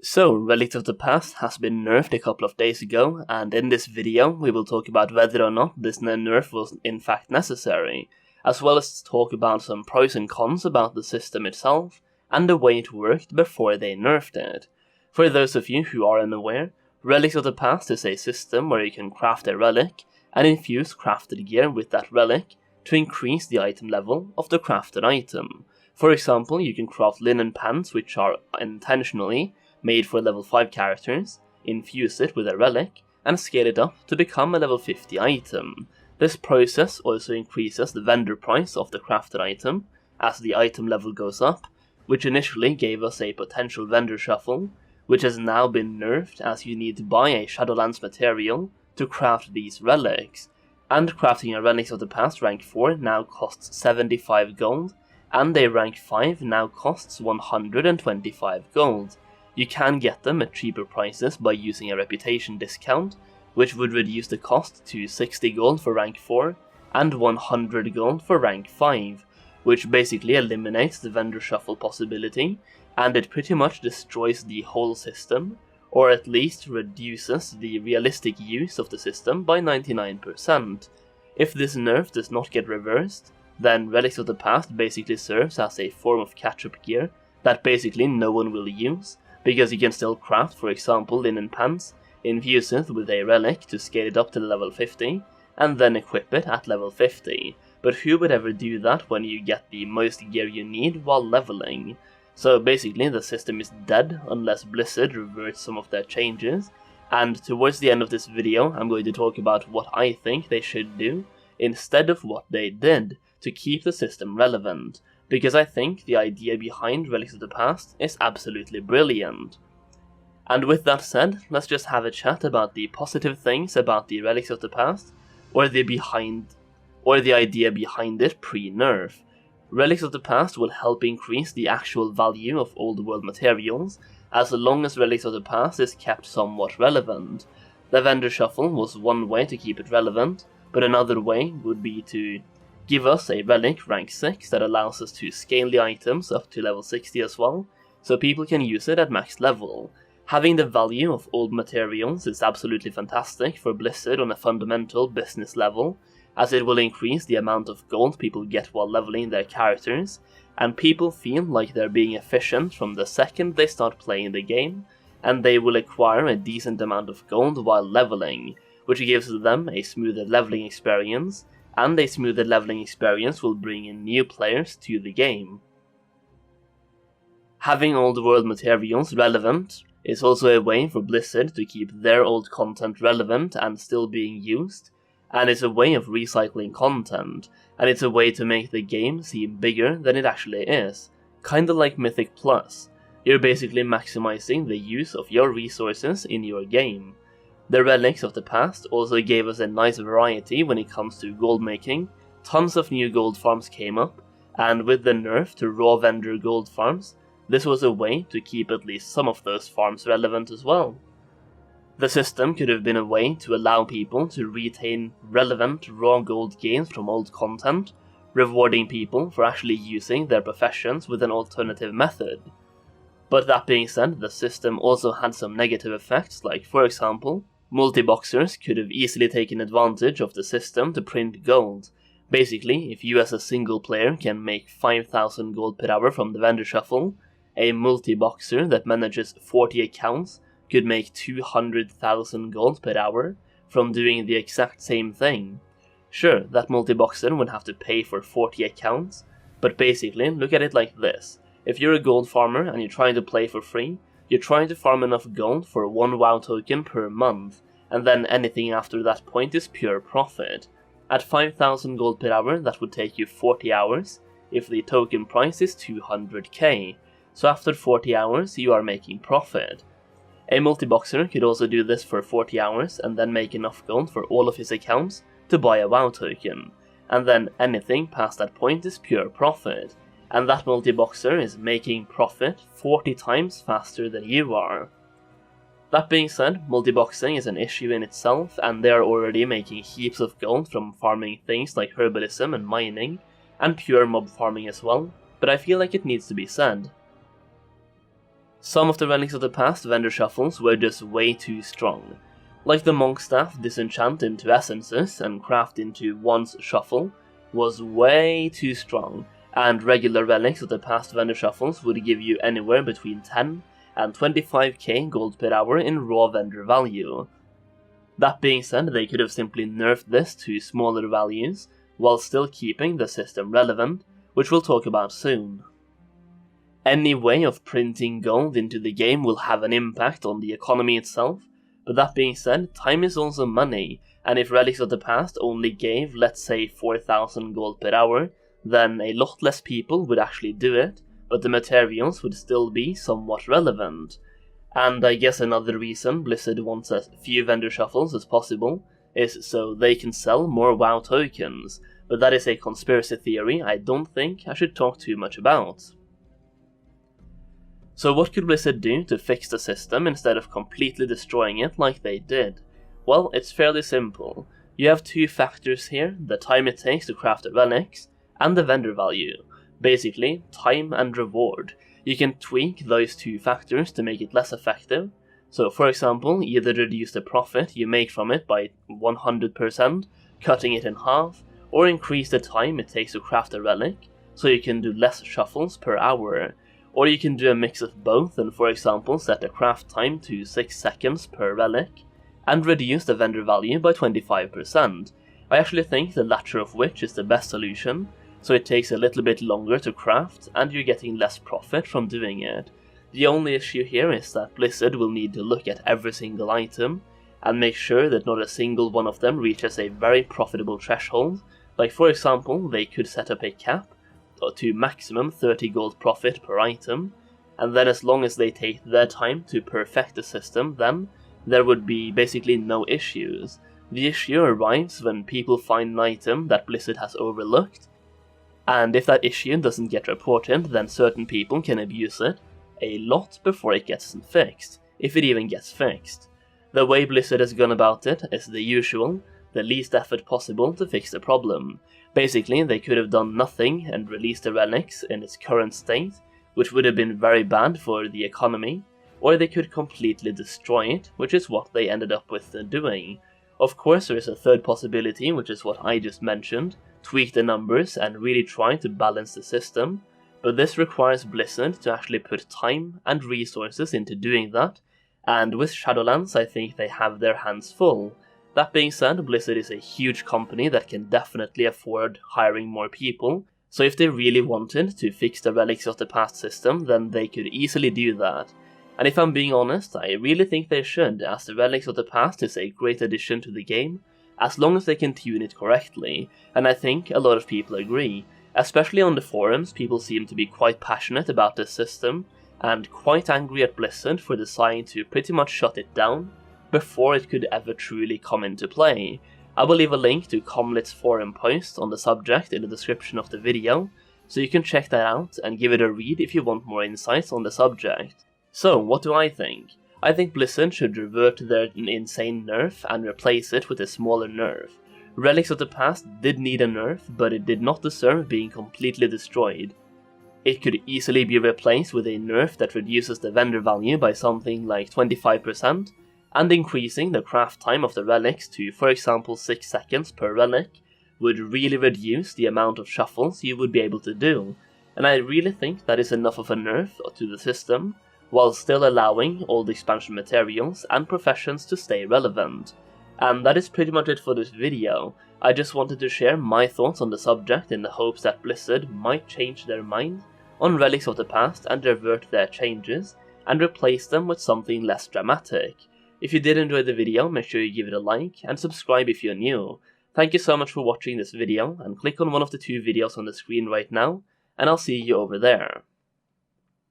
So, Relics of the Past has been nerfed a couple of days ago, and in this video we will talk about whether or not this nerf was in fact necessary, as well as talk about some pros and cons about the system itself, and the way it worked before they nerfed it. For those of you who are unaware, Relics of the Past is a system where you can craft a relic, and infuse crafted gear with that relic to increase the item level of the crafted item. For example, you can craft linen pants which are intentionally made for level 5 characters, infuse it with a relic, and scale it up to become a level 50 item. This process also increases the vendor price of the crafted item as the item level goes up, which initially gave us a potential vendor shuffle, which has now been nerfed as you need to buy a Shadowlands material to craft these relics, and crafting a Relics of the Past rank 4 now costs 75 gold, and a rank 5 now costs 125 gold. You can get them at cheaper prices by using a reputation discount, which would reduce the cost to 60 gold for rank 4 and 100 gold for rank 5, which basically eliminates the vendor shuffle possibility, and it pretty much destroys the whole system, or at least reduces the realistic use of the system by 99%. If this nerf does not get reversed, then Relics of the Past basically serves as a form of catch-up gear that basically no one will use, because you can still craft, for example, linen pants, infuse it with a relic to scale it up to level 50, and then equip it at level 50. But who would ever do that when you get the most gear you need while leveling? So basically the system is dead unless Blizzard reverts some of their changes, and towards the end of this video I'm going to talk about what I think they should do instead of what they did to keep the system relevant, because I think the idea behind Relics of the Past is absolutely brilliant. And with that said, let's just have a chat about the positive things about the Relics of the Past, or the idea behind it pre-nerf. Relics of the Past will help increase the actual value of old world materials, as long as Relics of the Past is kept somewhat relevant. The vendor shuffle was one way to keep it relevant, but another way would be to give us a relic rank 6 that allows us to scale the items up to level 60 as well, so people can use it at max level. Having the value of old materials is absolutely fantastic for Blizzard on a fundamental business level, as it will increase the amount of gold people get while leveling their characters, and people feel like they're being efficient from the second they start playing the game, and they will acquire a decent amount of gold while leveling, which gives them a smoother leveling experience, and a smoother leveling experience will bring in new players to the game. Having old world materials relevant is also a way for Blizzard to keep their old content relevant and still being used, and it's a way of recycling content, and it's a way to make the game seem bigger than it actually is, kinda like Mythic Plus. You're basically maximizing the use of your resources in your game. The Relics of the Past also gave us a nice variety when it comes to gold making. Tons of new gold farms came up, and with the nerf to raw vendor gold farms, this was a way to keep at least some of those farms relevant as well. The system could have been a way to allow people to retain relevant raw gold gains from old content, rewarding people for actually using their professions with an alternative method. But that being said, the system also had some negative effects, like for example, multiboxers could have easily taken advantage of the system to print gold. Basically, if you as a single player can make 5,000 gold per hour from the vendor shuffle, a multiboxer that manages 40 accounts could make 200,000 gold per hour from doing the exact same thing. Sure, that multiboxer would have to pay for 40 accounts, but basically look at it like this. If you're a gold farmer and you're trying to play for free, you're trying to farm enough gold for 1 WoW token per month, and then anything after that point is pure profit. At 5,000 gold per hour, that would take you 40 hours, if the token price is 200k, so after 40 hours you are making profit. A multiboxer could also do this for 40 hours and then make enough gold for all of his accounts to buy a WoW token, and then anything past that point is pure profit, and that multiboxer is making profit 40 times faster than you are. That being said, multiboxing is an issue in itself, and they are already making heaps of gold from farming things like herbalism and mining, and pure mob farming as well, but I feel like it needs to be said. Some of the Relics of the Past vendor shuffles were just way too strong. Like the Monk Staff disenchant into essences and craft into one's shuffle was way too strong, and regular Relics of the Past vendor shuffles would give you anywhere between 10 and 25k gold per hour in raw vendor value. That being said, they could have simply nerfed this to smaller values, while still keeping the system relevant, which we'll talk about soon. Any way of printing gold into the game will have an impact on the economy itself, but that being said, time is also money, and if Relics of the Past only gave, let's say, 4,000 gold per hour, then a lot less people would actually do it, but the materials would still be somewhat relevant. And I guess another reason Blizzard wants as few vendor shuffles as possible is so they can sell more WoW tokens, but that is a conspiracy theory I don't think I should talk too much about. So what could Blizzard do to fix the system instead of completely destroying it like they did? Well, it's fairly simple. You have two factors here, the time it takes to craft the relics, and the vendor value. Basically, time and reward. You can tweak those two factors to make it less effective. So for example, either reduce the profit you make from it by 100%, cutting it in half, or increase the time it takes to craft a relic, so you can do less shuffles per hour. Or you can do a mix of both and for example set the craft time to 6 seconds per relic, and reduce the vendor value by 25%. I actually think the latter of which is the best solution, so it takes a little bit longer to craft and you're getting less profit from doing it. The only issue here is that Blizzard will need to look at every single item and make sure that not a single one of them reaches a very profitable threshold. Like for example, they could set up a cap to maximum 30 gold profit per item, and then as long as they take their time to perfect the system, then there would be basically no issues. The issue arrives when people find an item that Blizzard has overlooked, and if that issue doesn't get reported, then certain people can abuse it a lot before it gets fixed, if it even gets fixed. The way Blizzard has gone about it is the usual, the least effort possible to fix the problem. Basically, they could have done nothing and released the relics in its current state, which would have been very bad for the economy, or they could completely destroy it, which is what they ended up with doing. Of course, there is a third possibility, which is what I just mentioned, tweak the numbers and really try to balance the system, but this requires Blizzard to actually put time and resources into doing that, and with Shadowlands I think they have their hands full. That being said, Blizzard is a huge company that can definitely afford hiring more people, so if they really wanted to fix the Relics of the Past system, then they could easily do that. And if I'm being honest, I really think they should, as the Relics of the Past is a great addition to the game, as long as they can tune it correctly, and I think a lot of people agree. Especially on the forums, people seem to be quite passionate about this system, and quite angry at Blizzard for deciding to pretty much shut it down before it could ever truly come into play. I will leave a link to Comlit's forum post on the subject in the description of the video, so you can check that out and give it a read if you want more insights on the subject. So, what do I think? I think Blizzard should revert to their insane nerf and replace it with a smaller nerf. Relics of the Past did need a nerf, but it did not deserve being completely destroyed. It could easily be replaced with a nerf that reduces the vendor value by something like 25%, and increasing the craft time of the relics to, for example, 6 seconds per relic, would really reduce the amount of shuffles you would be able to do, and I really think that is enough of a nerf to the system, while still allowing all the expansion materials and professions to stay relevant. And that is pretty much it for this video. I just wanted to share my thoughts on the subject in the hopes that Blizzard might change their mind on Relics of the Past and revert their changes, and replace them with something less dramatic. If you did enjoy the video, make sure you give it a like, and subscribe if you're new. Thank you so much for watching this video, and click on one of the two videos on the screen right now, and I'll see you over there.